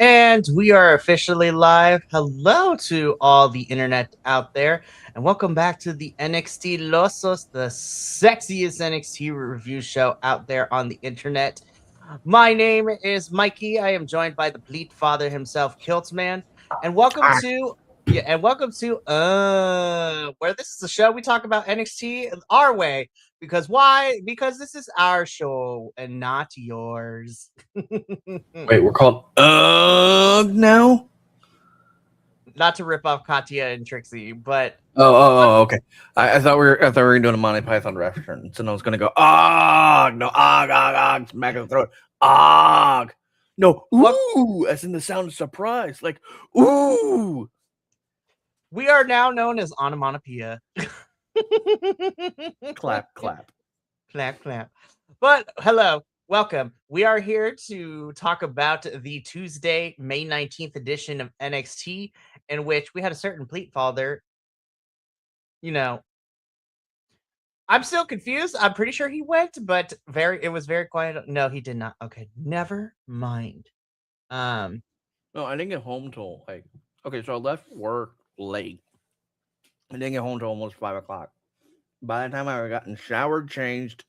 And we are officially live. Hello to all the internet out there, and welcome back to the NXTilosos, the sexiest NXT review show out there on the internet. My name is Mikey. I am joined by the Bleat Father himself, Kiltman, and welcome to where this is a show we talk about NXT our way. Because why? Because this is our show and not yours. Wait, we're called now? Not to rip off Katya and Trixie, but Okay. I thought we were doing a Monty Python reference, and I was gonna go no, smack in the throat, no, ooh, as in the sound of surprise, like ooh. We are now known as onomatopoeia. Clap, clap. Clap, clap. But hello, welcome. We are here to talk about the Tuesday, May 19th edition of NXT, in which we had a certain Bleat Father. I'm still confused. I'm pretty sure he went, but it was very quiet. No, he did not. Okay, never mind. No, I didn't get home till so I left work late. I didn't get home till almost 5 o'clock. By the time I gotten showered, changed,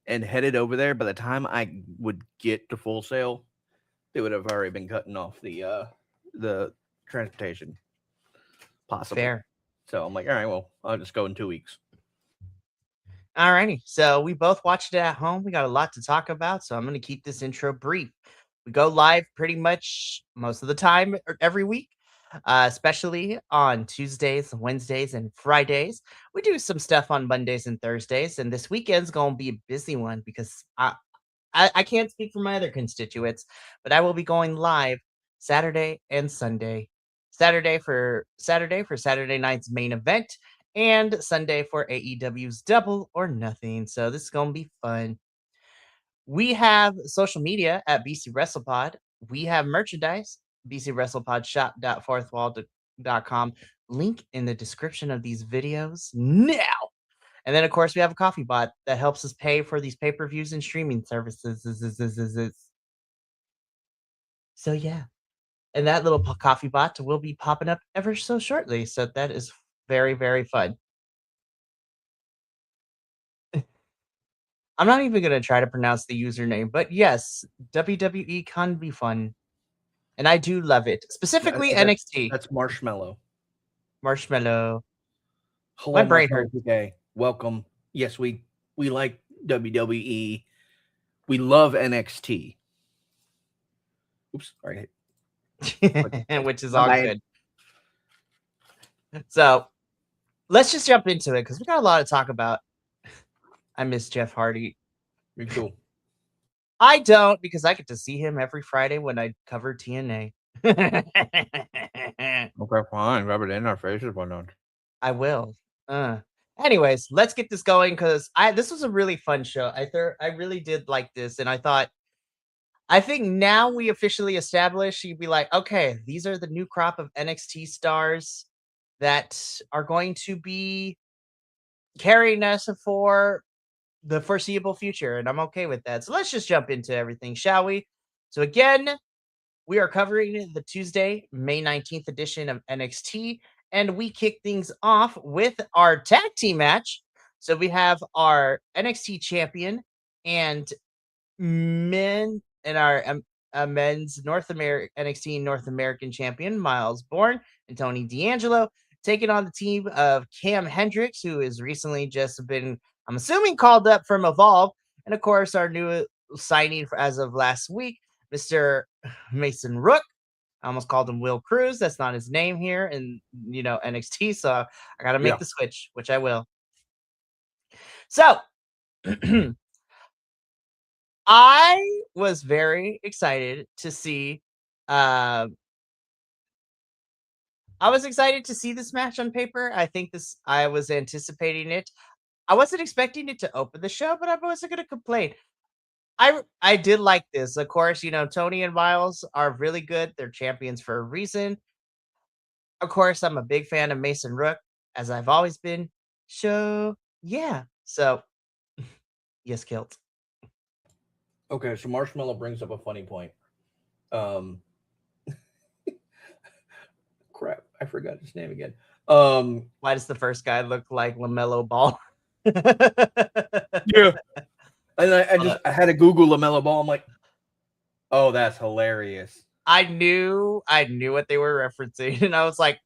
and headed over there, by the time I would get to Full Sail, they would have already been cutting off the transportation, possibly. Fair. So I'm like, all right, well, I'll just go in 2 weeks. Alrighty, so we both watched it at home. We got a lot to talk about, so I'm going to keep this intro brief. We go live pretty much most of the time every week, especially on Tuesdays, Wednesdays, and Fridays. We do some stuff on Mondays and Thursdays, and this weekend's going to be a busy one because I can't speak for my other constituents, but I will be going live Saturday and Sunday. Saturday for Saturday night's main event, and Sunday for AEW's Double or Nothing. So this is gonna be fun. We have social media at BC WrestlePod. We have merchandise, bcwrestlepodshop.fourthwall.com. Link in the description of these videos now. And then, of course, we have a coffee bot that helps us pay for these pay-per-views and streaming services. So, yeah. And that little coffee bot will be popping up ever so shortly. So that is very, very fun. I'm not even going to try to pronounce the username, but yes, WWE can be fun. And I do love it. Specifically NXT. That's Marshmallow. Marshmallow. Hello, My brain Marshmallow hurts. today. Welcome. Yes, we like WWE. We love NXT. Oops, all right. Which is all good. So let's just jump into it because we got a lot to talk about. I miss Jeff Hardy. Me too. I don't, because I get to see him every Friday when I cover TNA. Okay, fine. Rub it in our faces, why not? I will. Anyways, let's get this going because this was a really fun show. I really did like this, and I think now we officially established you'd be like, okay, these are the new crop of NXT stars that are going to be carrying us for the foreseeable future, and I'm okay with that. So let's just jump into everything, shall we? So again, we are covering the Tuesday, May 19th edition of NXT, and we kick things off with our tag team match. So we have our NXT champion and men and our men's NXT North American champion, Miles Bourne and Tony D'Angelo, taking on the team of Cam Hendricks, who has recently just been, I'm assuming, called up from Evolve. And of course, our new signing as of last week, Mr. Mason Rook. I almost called him Will Cruz. That's not his name here in NXT. So I got to make the switch, which I will. So I was very excited to see. I was excited to see this match on paper. I was anticipating it. I wasn't expecting it to open the show, but I wasn't going to complain. I did like this. Of course, Tony and Miles are really good. They're champions for a reason. Of course, I'm a big fan of Mason Rook, as I've always been. So, yeah. So, yes, Kilt. Okay, so Marshmallow brings up a funny point. forgot his name again. Why does the first guy look like LaMelo Ball? Yeah. And I had to Google LaMelo Ball. I'm like, oh, that's hilarious. I knew what they were referencing, and I was like,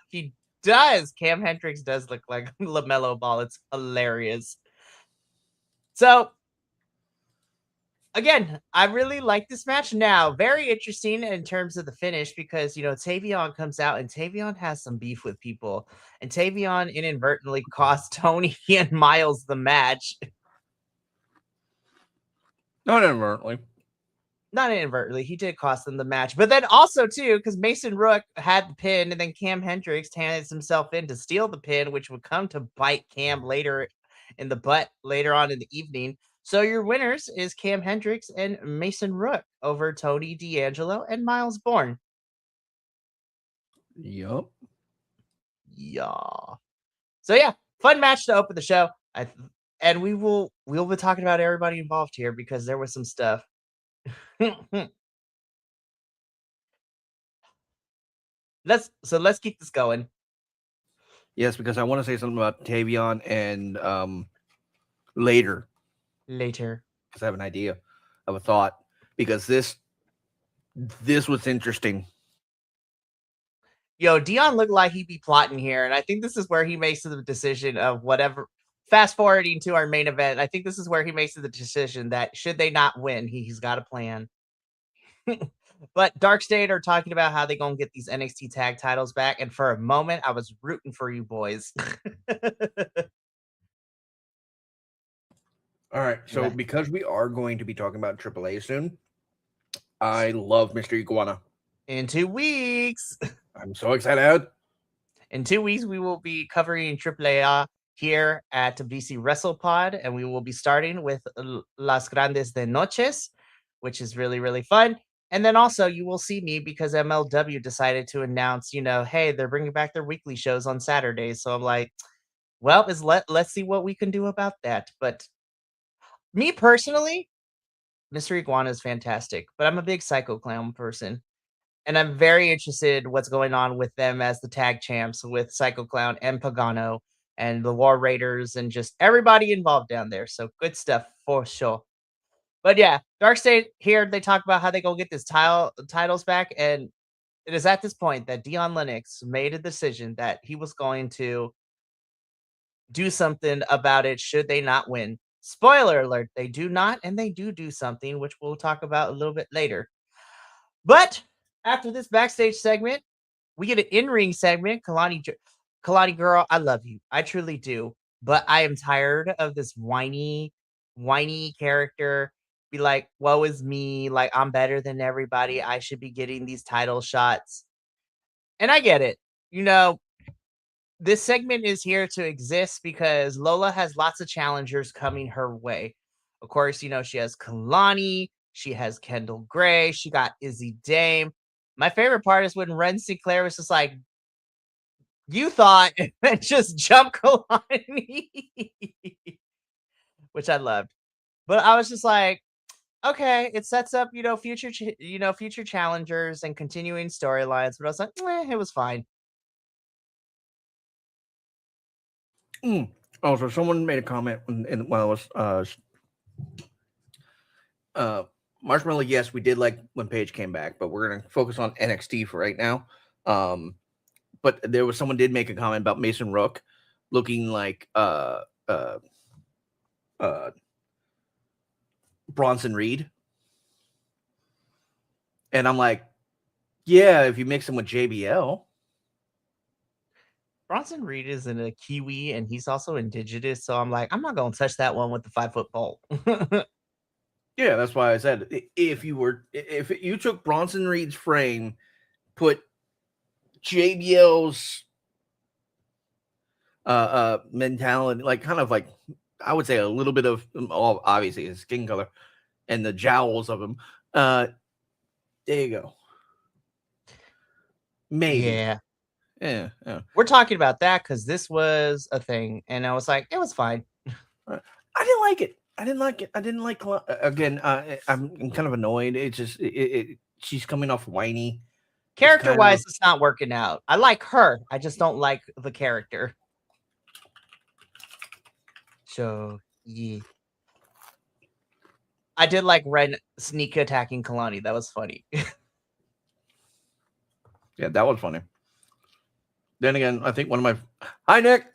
he does. Cam Hendricks does look like LaMelo Ball. It's hilarious. So again, I really like this match. Now, very interesting in terms of the finish because Tavion comes out and Tavion has some beef with people, and Tavion inadvertently cost Tony and Miles the match. Not inadvertently. Not inadvertently, he did cost them the match, but then also too because Mason Rook had the pin, and then Cam Hendricks handed himself in to steal the pin, which would come to bite Cam later in the butt later on in the evening. So your winners is Cam Hendricks and Mason Rook over Tony D'Angelo and Miles Bourne. Yup. Yeah. So yeah, fun match to open the show. And we'll be talking about everybody involved here because there was some stuff. Let's keep this going. Yes, because I want to say something about Tavion and later. Because I have an idea of a thought. Because this was interesting. Yo, Dion looked like he'd be plotting here, and I think this is where he makes the decision of whatever. Fast forwarding to our main event, I think this is where he makes the decision that should they not win, he's got a plan. But Dark State are talking about how they're going to get these NXT tag titles back. And for a moment, I was rooting for you boys. All right. So because we are going to be talking about AAA soon, I love Mr. Iguana. In 2 weeks. I'm so excited. In 2 weeks, we will be covering AAA here at BC WrestlePod. And we will be starting with Las Grandes de Noches, which is really, really fun. And then also you will see me because MLW decided to announce, hey, they're bringing back their weekly shows on Saturdays. So I'm like, well, let's see what we can do about that. But me personally, Mr. Iguana is fantastic, but I'm a big Psycho Clown person. And I'm very interested in what's going on with them as the tag champs with Psycho Clown and Pagano and the War Raiders and just everybody involved down there. So good stuff for sure. But yeah, Dark State here, they talk about how they go get this titles back. And it is at this point that Dion Lennox made a decision that he was going to do something about it should they not win. Spoiler alert, they do not, and they do something, which we'll talk about a little bit later. But after this backstage segment, we get an in-ring segment. Kalani girl, I love you. I truly do. But I am tired of this whiny character. Be like, woe is me. Like, I'm better than everybody. I should be getting these title shots. And I get it. This segment is here to exist because Lola has lots of challengers coming her way. Of course, she has Kalani, she has Kendall Gray, she got Izzy Dame. My favorite part is when Ren Sinclair was just like, you thought, and just jump Kalani, which I loved. But I was just like, okay, it sets up, future challengers and continuing storylines. But I was like, it was fine. Oh, so someone made a comment while I was Marshmallow. Yes, we did like when Paige came back, but we're gonna focus on NXT for right now. But there was someone did make a comment about Mason Rook looking like Bronson Reed, and I'm like, yeah, if you mix him with JBL. Bronson Reed is in a Kiwi and he's also indigenous. So I'm like, I'm not going to touch that one with the 5-foot pole. Yeah, that's why I said if you took Bronson Reed's frame, put JBL's mentality, like kind of like I would say a little bit of obviously his skin color and the jowls of him. There you go. Maybe. Yeah. We're talking about that because this was a thing, and I was like, it was fine. I didn't like it. I didn't like again. I'm kind of annoyed. It's just she's coming off whiny, Character-wise, it's not working out. I like her. I just don't like the character. So, yeah. I did like Ren sneak attacking Kalani. That was funny. Yeah, that was funny. Then again, I think one of my... Hi, Nick!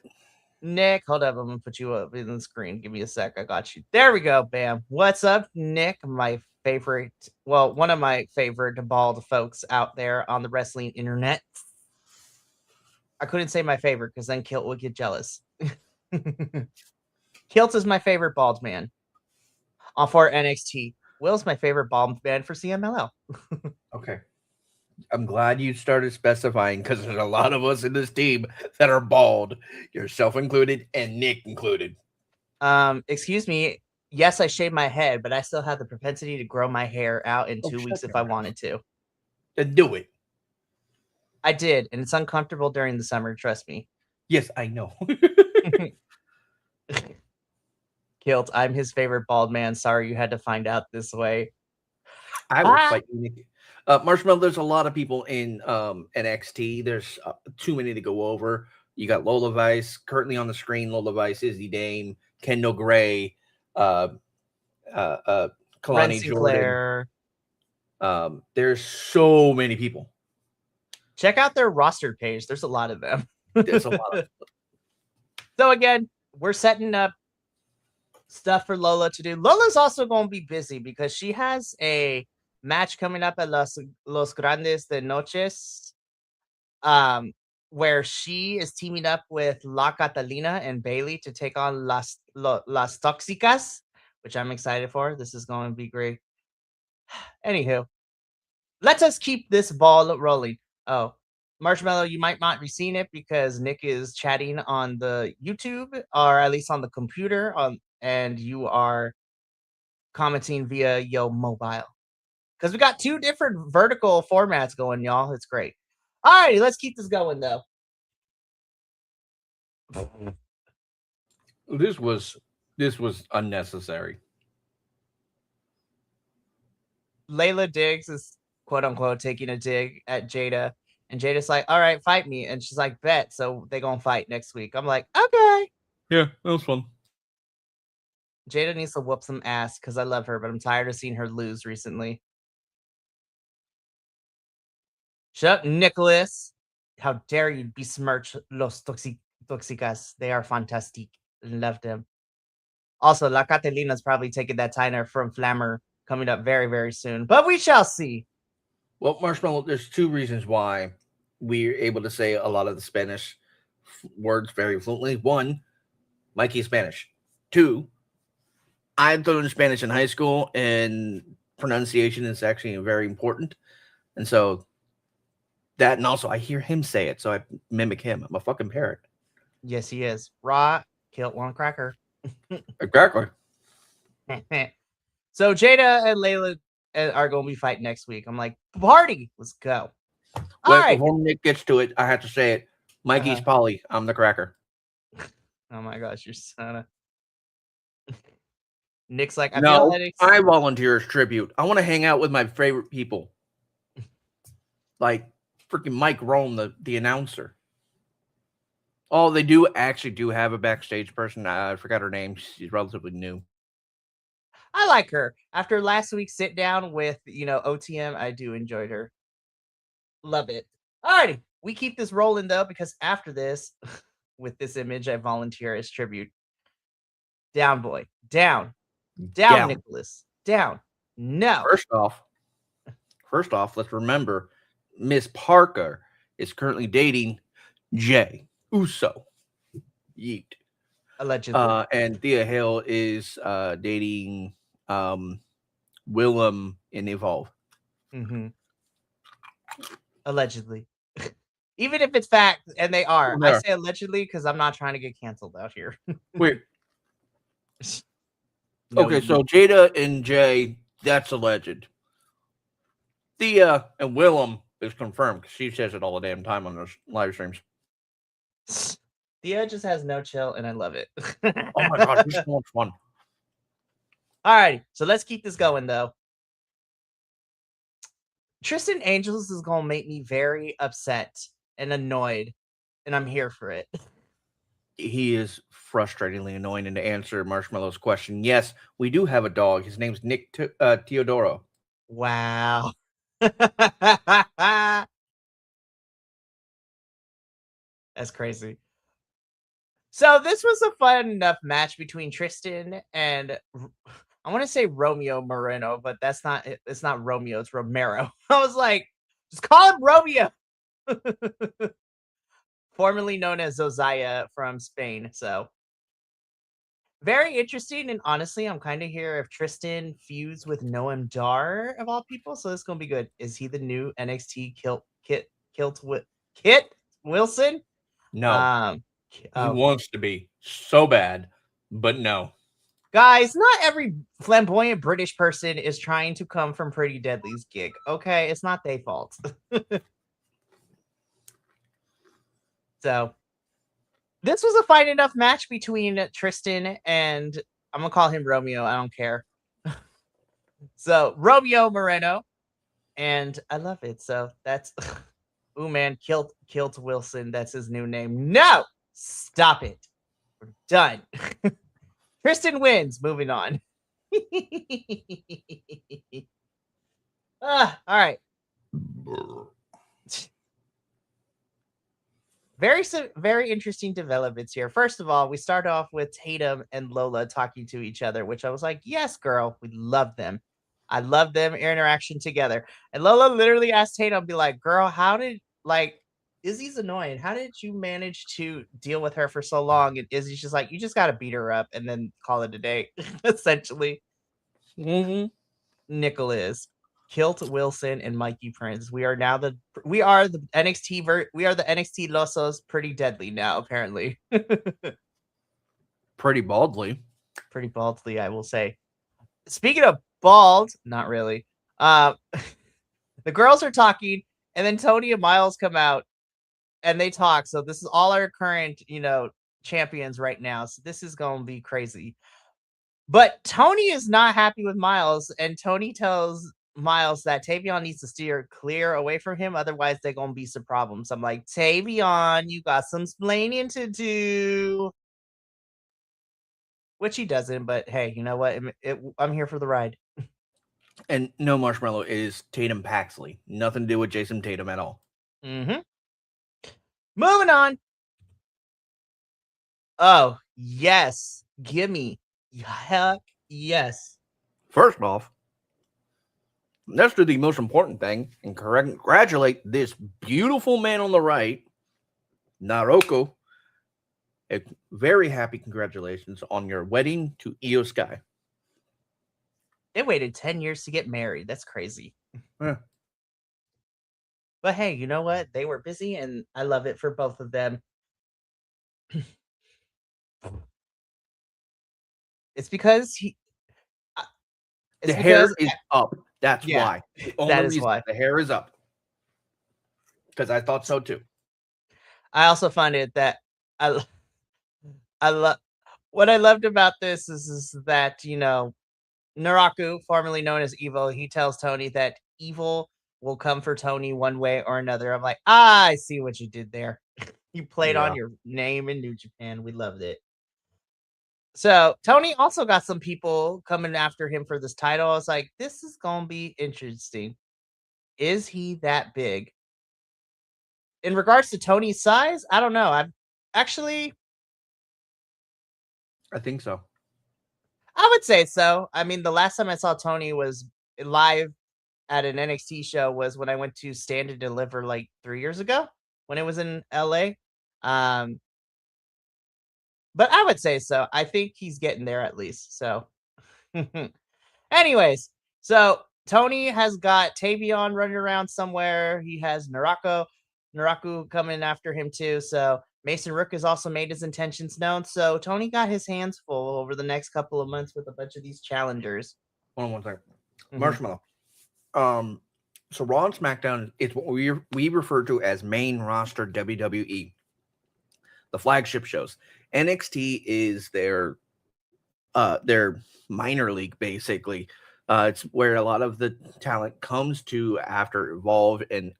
Nick, hold up. I'm going to put you up in the screen. Give me a sec. I got you. There we go. Bam. What's up, Nick? My favorite, well, one of my favorite bald folks out there on the wrestling internet. I couldn't say my favorite because then Kilt would get jealous. Kilt is my favorite bald man for NXT. Will's my favorite bald man for CMLL. Okay. I'm glad you started specifying because there's a lot of us in this team that are bald, yourself included and Nick included. Excuse me. Yes, I shaved my head, but I still have the propensity to grow my hair out in 2 weeks if I wanted to. Then do it. I did, and it's uncomfortable during the summer. Trust me. Yes, I know. Kilt, I'm his favorite bald man. Sorry you had to find out this way. I will fight you, Nick. Marshmallow, there's a lot of people in NXT. There's too many to go over. You got Lola Vice currently on the screen. Lola Vice, Izzy Dame, Kendall Gray, Kalani Jordan. There's so many people. Check out their roster page. There's a lot of them. There's a lot of them. So again, we're setting up stuff for Lola to do. Lola's also going to be busy because she has a match coming up at Los Grandes de Noches, where she is teaming up with La Catalina and Bailey to take on Las Toxicas, which I'm excited for. This is going to be great. Anywho, let us keep this ball rolling. Oh, Marshmallow, you might not be seeing it because Nick is chatting on the YouTube, or at least on the computer, and you are commenting via Yo Mobile. Because we got 2 different vertical formats going, y'all. It's great. All righty, let's keep this going, though. This was unnecessary. Layla Diggs is quote unquote taking a dig at Jada, and Jada's like, "All right, fight me," and she's like, "Bet." So they gonna fight next week. I'm like, okay. Yeah, that was fun. Jada needs to whoop some ass because I love her, but I'm tired of seeing her lose recently. Shut up, Nicholas. How dare you besmirch Los Toxicas? They are fantastic. Love them. Also, La Catalina's probably taking that title from Flammer coming up very, very soon, but we shall see. Well, Marshmallow, there's 2 reasons why we're able to say a lot of the Spanish words very fluently. 1, Mikey's Spanish. 2, I've learned Spanish in high school, and pronunciation is actually very important. And so that, and also I hear him say it, so I mimic him. I'm a fucking parrot. Yes, he is. Raw, Kilt one cracker. Exactly. So Jada and Layla are going to be fighting next week. I'm like, party, let's go. All right. Before Nick gets to it, I have to say it. Mikey's Polly. I'm the cracker. Oh my gosh, you're son of... Nick's like, I volunteer as tribute. I want to hang out with my favorite people. Like freaking Mike Rome, the announcer. Oh, they do have a backstage person. I forgot her name. She's relatively new. I like her. After last week's sit down with, OTM, I do enjoy her. Love it. Alrighty. We keep this rolling though, because after this, with this image, I volunteer as tribute. Down, boy. Down. Down, Nicholas. Down. No. First off, let's remember Miss Parker is currently dating Jay Uso. Yeet. Allegedly. And Thea Hale is dating Willem in Evolve. Mm-hmm. Allegedly. Even if it's fact, and they are. I say allegedly because I'm not trying to get canceled out here. Wait. Okay, so Jada and Jay, that's alleged. Thea and Willem is confirmed because she says it all the damn time on those live streams. Thea just has no chill, and I love it. Oh my god, it's so much fun. All right, so let's keep this going, though. Tristan Angels is gonna make me very upset and annoyed, and I'm here for it. He is frustratingly annoying. And to answer Marshmallow's question, yes, we do have a dog. His name's Nick Teodoro. Wow. That's crazy. So this was a fun enough match between Tristan and I want to say Romeo Moreno, but that's not it. It's not Romeo, it's Romero. I was like, just call him Romeo. Formerly known as Zozaya from Spain. So very interesting. And honestly, I'm kind of here if Tristan feuds with Noam Dar of all people. So this is gonna be good. Is he the new NXT Kit Wilson? No, Um he oh wants to be so bad, but no. guys, not every flamboyant British person is trying to come from Pretty Deadly's gig. Okay, it's not their fault. So this was a fine enough match between Tristan and I'm gonna call him Romeo. I don't care. So Romeo Moreno, and I love it. So that's ooh man, Kilt Wilson. That's his new name. No, stop it. We're done. Tristan wins. Moving on. All right. Very interesting developments here. First of all, we start off with Tatum and Lola talking to each other, which I was like, yes, girl, we love them. I love them interaction together. And Lola literally asked Tatum, be like, girl, how did like Izzy's annoying. How did you manage to deal with her for so long? And Izzy's just like, you just gotta beat her up and then call it a day, essentially. Mm-hmm. Nickel is. Kilt Wilson and Mikey Prince. We are the NXTilosos pretty deadly now, apparently. Pretty baldly. Pretty baldly, I will say. Speaking of bald, not really. Uh the girls are talking, and then Tony and Miles come out and they talk. So this is all our current, champions right now. So this is gonna be crazy. But Tony is not happy with Miles, and Tony tells Miles that Tavion needs to steer clear away from him, otherwise they're gonna be some problems. I'm like, Tavion, you got some splaining to do. Which he doesn't, but hey, you know what? I'm here for the ride. And no, Marshmallow is Tatum Paxley. Nothing to do with Jason Tatum at all. Mm-hmm. Moving on. Oh, yes. Gimme. Heck yes. First off, let's do the most important thing and congratulate this beautiful man on the right, Naroko. A very happy congratulations on your wedding to Io Sky. They waited 10 years to get married. That's crazy. Yeah. But hey, you know what? They were busy, and I love it for both of them. It's because the hair is up. That's yeah, why. The only that is reason why. the hair is up. Because I thought so too. I also find it that I love what I loved about this is that Naraku, formerly known as Evil, he tells Tony that Evil will come for Tony one way or another. I'm like, I see what you did there. You played on your name in New Japan. We loved it. So Tony also got some people coming after him for this title. I was like, this is gonna be interesting. Is he that big? In regards to Tony's size, I don't know. I think so. I would say so. I mean, the last time I saw Tony was live at an NXT show was when I went to Stand and Deliver like 3 years ago when it was in LA. But I would say so. I think he's getting there at least. So anyways, so Tony has got Tavion running around somewhere. He has Naraku coming after him too. So Mason Rook has also made his intentions known. So Tony got his hands full over the next couple of months with a bunch of these challengers. Hold on one second. Marshmallow. So Raw and SmackDown is what we refer to as main roster WWE, the flagship shows. NXT is their minor league, basically. It's where a lot of the talent comes to after Evolve and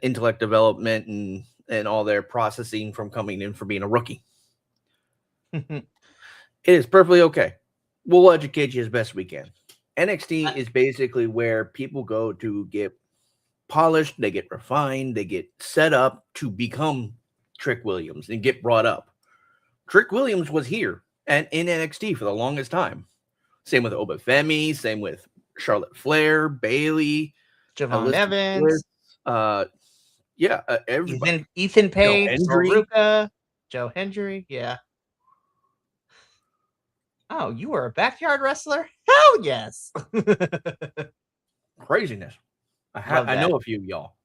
intellect development and all their processing from coming in for being a rookie. It is perfectly okay. We'll educate you as best we can. NXT is basically where people go to get polished, they get refined, they get set up to become Trick Williams and get brought up. Trick Williams was here and in NXT for the longest time. Same with Obafemi, same with Charlotte Flair, Bailey, Javon Evans, everybody. Ethan Page, Hendry. Joe Hendry, yeah. Oh, you were a backyard wrestler? Hell yes. Craziness. I know a few of y'all.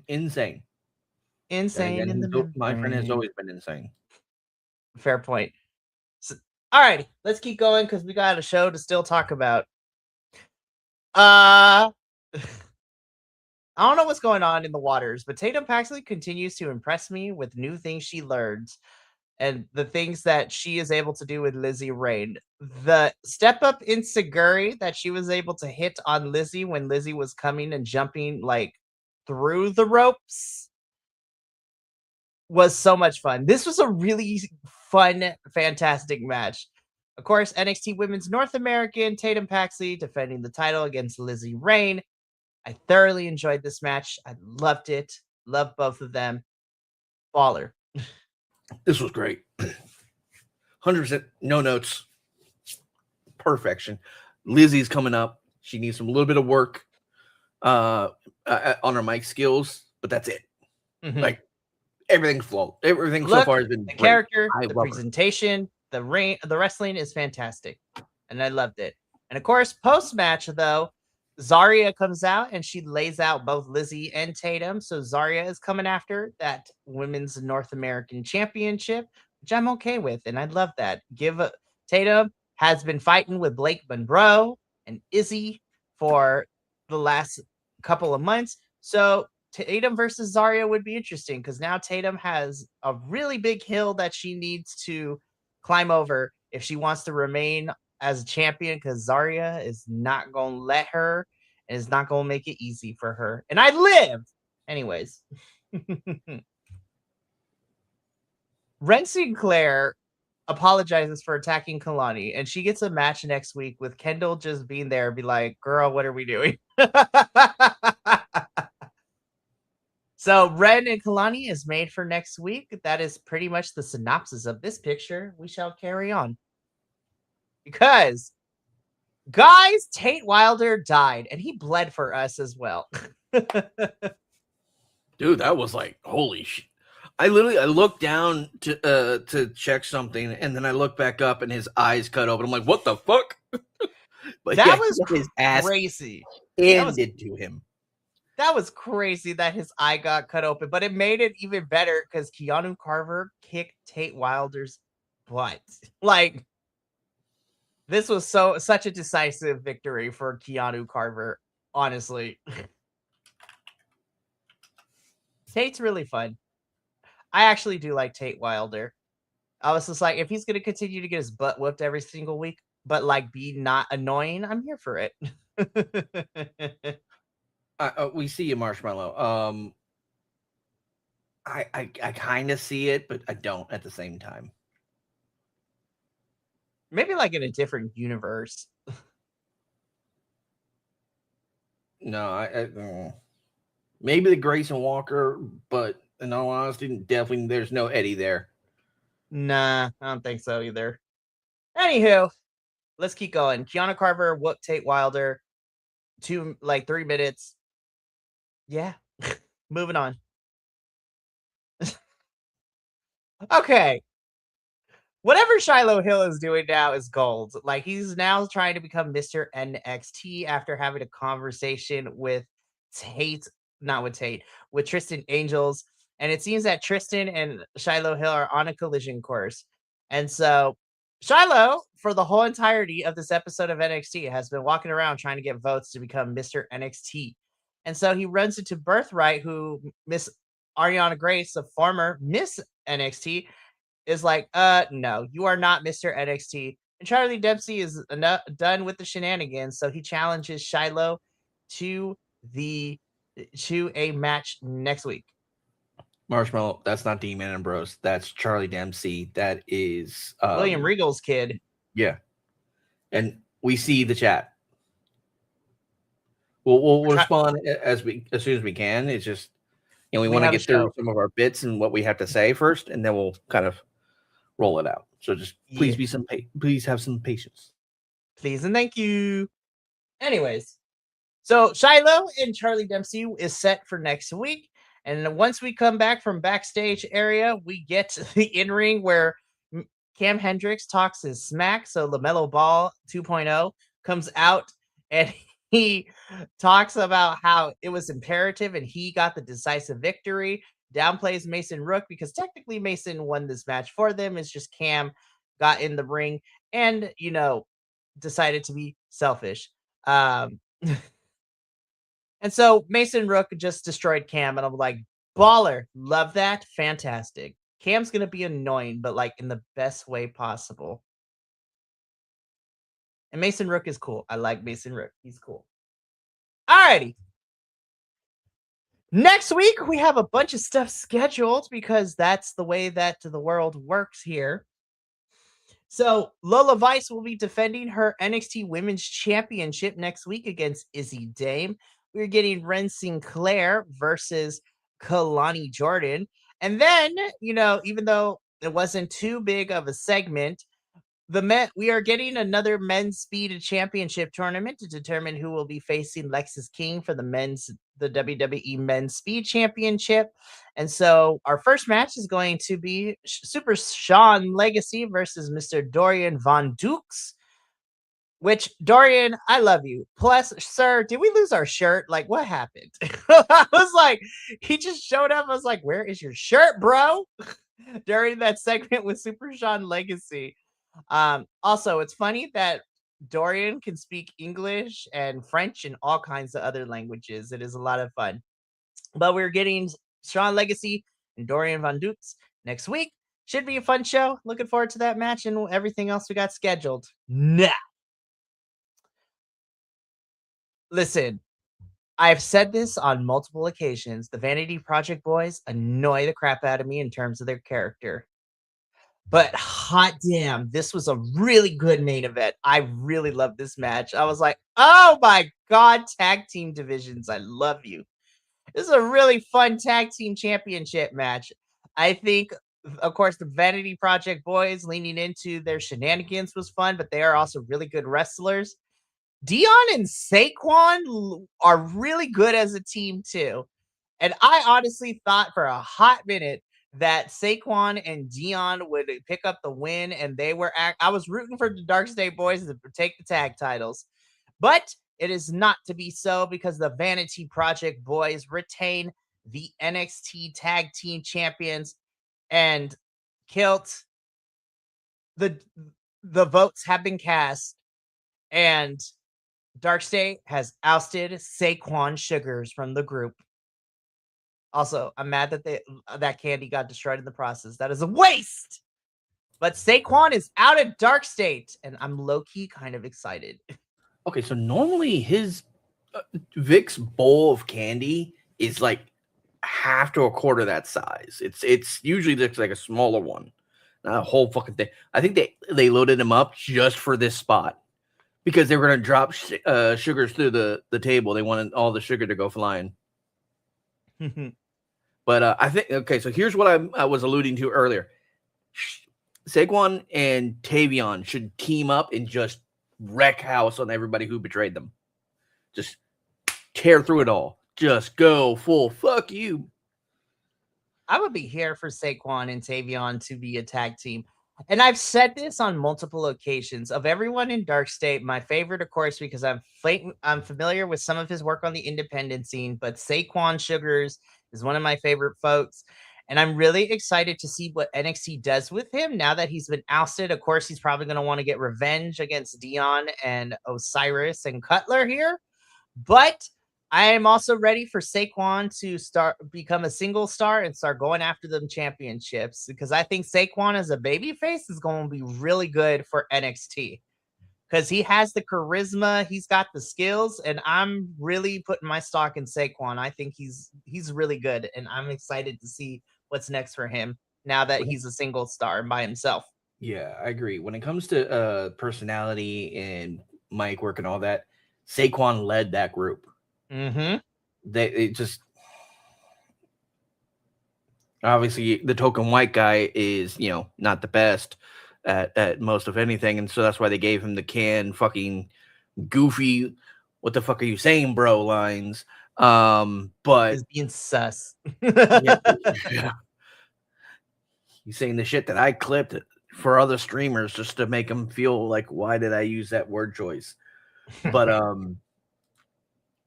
Insane. Insane in the my friend has always been insane. Fair point. So, all right, let's keep going because we got a show to still talk about. I don't know what's going on in the waters, but Tatum Paxley continues to impress me with new things she learns and the things that she is able to do with Lizzie Rain. The step up in Seguri that she was able to hit on Lizzie when Lizzie was coming and jumping like through the ropes was so much fun. This was a really fun, fantastic match. Of course, NXT Women's North American, Tatum Paxley defending the title against Lizzie Rain. I thoroughly enjoyed this match. I loved it. Loved both of them. Baller. This was great. 100% no notes. Perfection. Lizzie's coming up. She needs a little bit of work on her mic skills, but that's it. Mm-hmm. Like everything flowed. Everything so far has been the great. Character, the presentation, the wrestling is fantastic, and I loved it. And of course, post match though, Zarya comes out and she lays out both Lizzie and Tatum. So Zarya is coming after that Women's North American Championship, which I'm okay with, and I love that. Tatum has been fighting with Blake Monroe and Izzy for the last couple of months. So Tatum versus Zarya would be interesting because now Tatum has a really big hill that she needs to climb over if she wants to remain as a champion, because Zarya is not going to let her and is not going to make it easy for her. And I live. Anyways. Ren Sinclair apologizes for attacking Kalani, and she gets a match next week with Kendall just being there, be like, girl, what are we doing? So Ren and Kalani is made for next week. That is pretty much the synopsis of this picture. We shall carry on. Because, guys, Tate Wilder died, and he bled for us as well. Dude, that was like, holy shit. I looked down to check something, and then I looked back up, and his eyes cut open. I'm like, what the fuck? But that was his ass crazy. Ended to him. That was crazy that his eye got cut open, but it made it even better because Keanu Carver kicked Tate Wilder's butt. Like, this was such a decisive victory for Keanu Carver, honestly. Tate's really fun. I actually do like Tate Wilder. I was just like, if he's going to continue to get his butt whooped every single week, but like be not annoying, I'm here for it. We see you, Marshmallow. I kind of see it, but I don't at the same time. Maybe like in a different universe. No, maybe the Grayson Walker, but in all honesty, definitely there's no Eddie there. Nah, I don't think so either. Anywho, let's keep going. Keanu Carver whooped Tate Wilder 3 minutes. Yeah. Moving on. Okay. Whatever Shiloh Hill is doing now is gold. Like, he's now trying to become Mr. NXT after having a conversation with Tristan Angels. And it seems that Tristan and Shiloh Hill are on a collision course. And so Shiloh, for the whole entirety of this episode of NXT, has been walking around trying to get votes to become Mr. NXT. And so he runs into Birthright, who Miss Ariana Grace, the former Miss NXT, is like, no, you are not Mr. NXT. And Charlie Dempsey is done with the shenanigans, so he challenges Shiloh to the to a match next week. Marshmallow, that's not Demon Ambrose. That's Charlie Dempsey. That is William Regal's kid. Yeah. And we see the chat. We'll respond as soon as we can. It's just we want to get through some of our bits and what we have to say first, and then we'll kind of roll it out. So just please please have some patience. Please and thank you. Anyways, so Shiloh and Charlie Dempsey is set for next week. And once we come back from backstage area, we get to the in-ring where Cam Hendricks talks his smack. So LaMelo Ball 2.0 comes out and he talks about how it was imperative and he got the decisive victory. Downplays Mason Rook because technically Mason won this match for them. It's just Cam got in the ring and, decided to be selfish. And so Mason Rook just destroyed Cam, and I'm like, baller, love that, fantastic. Cam's gonna be annoying, but like in the best way possible. And Mason Rook is cool. I like Mason Rook. He's cool. Alrighty. Next week, we have a bunch of stuff scheduled because that's the way that the world works here. So Lola Vice will be defending her NXT Women's Championship next week against Izzy Dame. We're getting Ren Sinclair versus Kalani Jordan. And then, even though it wasn't too big of a segment, we are getting another men's speed championship tournament to determine who will be facing Lexis King for the WWE Men's Speed Championship. And so our first match is going to be Super Sean Legacy versus Mr. Dorian Von Dukes. Which, Dorian, I love you. Plus, sir, did we lose our shirt? Like, what happened? I was like, he just showed up. I was like, where is your shirt, bro? During that segment with Super Sean Legacy. Also, it's funny that Dorian can speak English and French and all kinds of other languages. It is a lot of fun. But we're getting Sean Legacy and Dorian Von Dukes next week. Should be a fun show. Looking forward to that match and everything else we got scheduled. Now, listen, I've said this on multiple occasions. The Vanity Project boys annoy the crap out of me in terms of their character. But hot damn, this was a really good main event. I really love this match. I was like, oh my God, tag team divisions. I love you. This is a really fun tag team championship match. I think, of course, the Vanity Project boys leaning into their shenanigans was fun, but they are also really good wrestlers. Dion and Saquon are really good as a team too. And I honestly thought for a hot minute that Saquon and Dion would pick up the win, and I was rooting for the Dark State boys to take the tag titles. But it is not to be so because the Vanity Project boys retain the NXT Tag Team Champions, and Kilt, the votes have been cast, and Dark State has ousted Saquon Sugars from the group. Also, I'm mad that that candy got destroyed in the process. That is a waste. But Saquon is out at Dark State, and I'm low-key kind of excited. Okay, so normally his Vic's bowl of candy is like half to a quarter that size. It's usually just like a smaller one, not a whole fucking thing. I think they loaded him up just for this spot because they were going to drop sugars through the table. They wanted all the sugar to go flying. But I think, okay, so here's what I was alluding to earlier. Saquon and Tavion should team up and just wreck house on everybody who betrayed them. Just tear through it all. Just go full fuck you. I would be here for Saquon and Tavion to be a tag team. And I've said this on multiple occasions. Of everyone in Dark State, my favorite, of course, because I'm familiar with some of his work on the independent scene, but Saquon Sugars is one of my favorite folks. And I'm really excited to see what NXT does with him now that he's been ousted. Of course, he's probably going to want to get revenge against Dion and Osiris and Cutler here. But I am also ready for Saquon to become a single star and start going after them championships because I think Saquon as a babyface is going to be really good for NXT because he has the charisma, he's got the skills, and I'm really putting my stock in Saquon. I think he's really good, and I'm excited to see what's next for him now that he's a single star by himself. Yeah, I agree. When it comes to personality and mic work and all that, Saquon led that group. Mm-hmm. It just obviously the token white guy is not the best at most of anything, and so that's why they gave him the fucking goofy "what the fuck are you saying, bro" lines. But Is being sus. yeah, yeah, he's saying the shit that I clipped for other streamers just to make them feel like, why did I use that word choice? But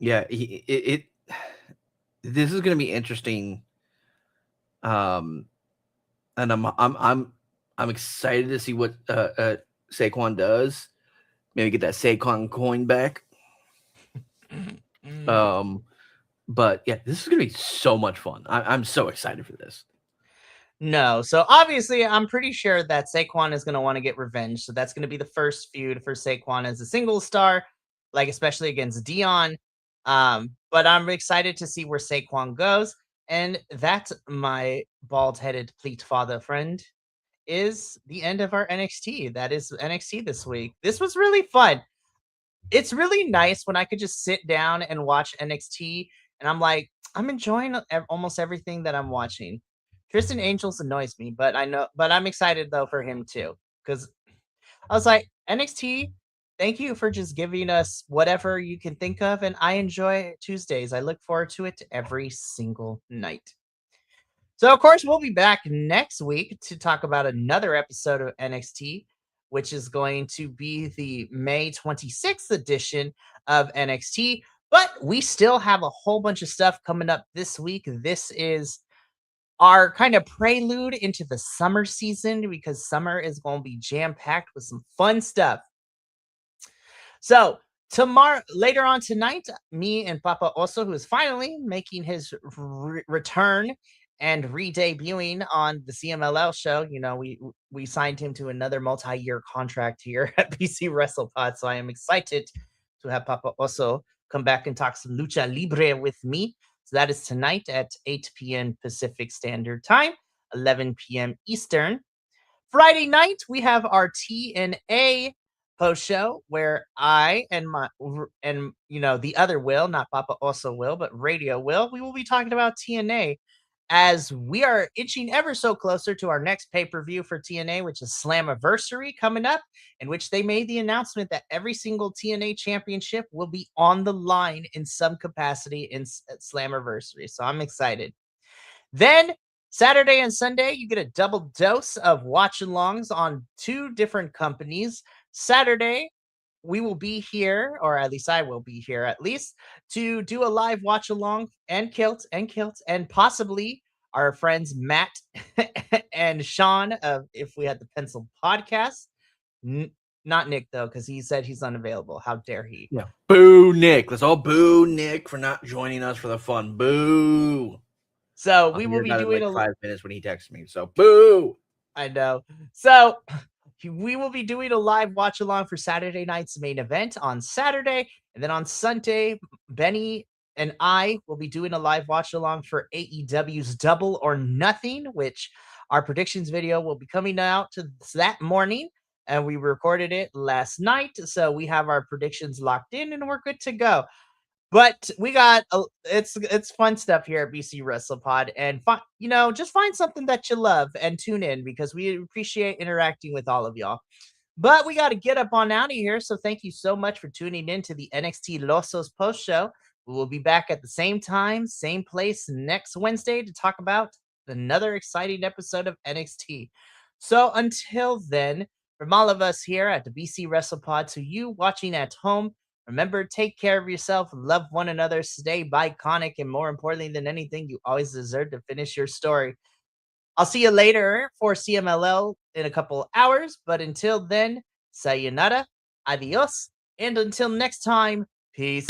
yeah, this is going to be interesting. And I'm excited to see what Saquon does. Maybe get that Saquon coin back. But yeah, this is gonna be so much fun. I'm so excited for this. No, so obviously, I'm pretty sure that Saquon is going to want to get revenge. So that's going to be the first feud for Saquon as a single star, like especially against Dion. But I'm excited to see where Saquon goes. And that, my bald-headed pleat father friend, is the end of our NXT. That is NXT this week. This was really fun. It's really nice when I could just sit down and watch NXT, and I'm like, I'm enjoying almost everything that I'm watching. Tristan Angels annoys me, but I'm excited though for him too, because I was like, NXT, thank you for just giving us whatever you can think of, and I enjoy Tuesdays. I look forward to it every single night. So, of course, we'll be back next week to talk about another episode of NXT, which is going to be the May 26th edition of NXT. But we still have a whole bunch of stuff coming up this week. This is our kind of prelude into the summer season because summer is going to be jam packed with some fun stuff. So, tomorrow, later on tonight, me and Papa Oso, who is finally making his return and re-debuting on the CMLL show. We signed him to another multi-year contract here at BC WrestlePod, so I am excited to have Papa Oso come back and talk some lucha libre with me. So that is tonight at 8 p.m. Pacific Standard Time, 11 p.m. Eastern. Friday night, we have our TNA post show where I and the other Will, not Papa also Will, but Radio Will, we will be talking about TNA as we are inching ever so closer to our next pay-per-view for TNA, which is Slammiversary coming up, in which they made the announcement that every single TNA championship will be on the line in some capacity in Slammiversary. So I'm excited. Then Saturday and Sunday, you get a double dose of watch-alongs on two different companies. Saturday, we will be here, or at least I will be here at least, to do a live watch-along and Kilt, and possibly our friends Matt and Sean of If We Had the Pencil podcast. Not Nick, though, because he said he's unavailable. How dare he? Yeah. Boo, Nick. Let's all boo Nick for not joining us for the fun. Boo. So we will be doing like 5 minutes when he texts me. So boo. I know. So we will be doing a live watch along for Saturday night's main event on Saturday, and then on Sunday, Benny and I will be doing a live watch along for AEW's Double or Nothing, which our predictions video will be coming out that morning, and we recorded it last night, so we have our predictions locked in, and we're good to go. But we got it's fun stuff here at BC WrestlePod, and just find something that you love and tune in because we appreciate interacting with all of y'all. But we got to get up on out of here, so thank you so much for tuning in to the NXTilosos post show. We will be back at the same time, same place next Wednesday to talk about another exciting episode of NXT. So until then, from all of us here at the BC WrestlePod to you watching at home, remember, take care of yourself, love one another, stay biconic, and more importantly than anything, you always deserve to finish your story. I'll see you later for CMLL in a couple hours, but until then, sayonara, adios, and until next time, peace.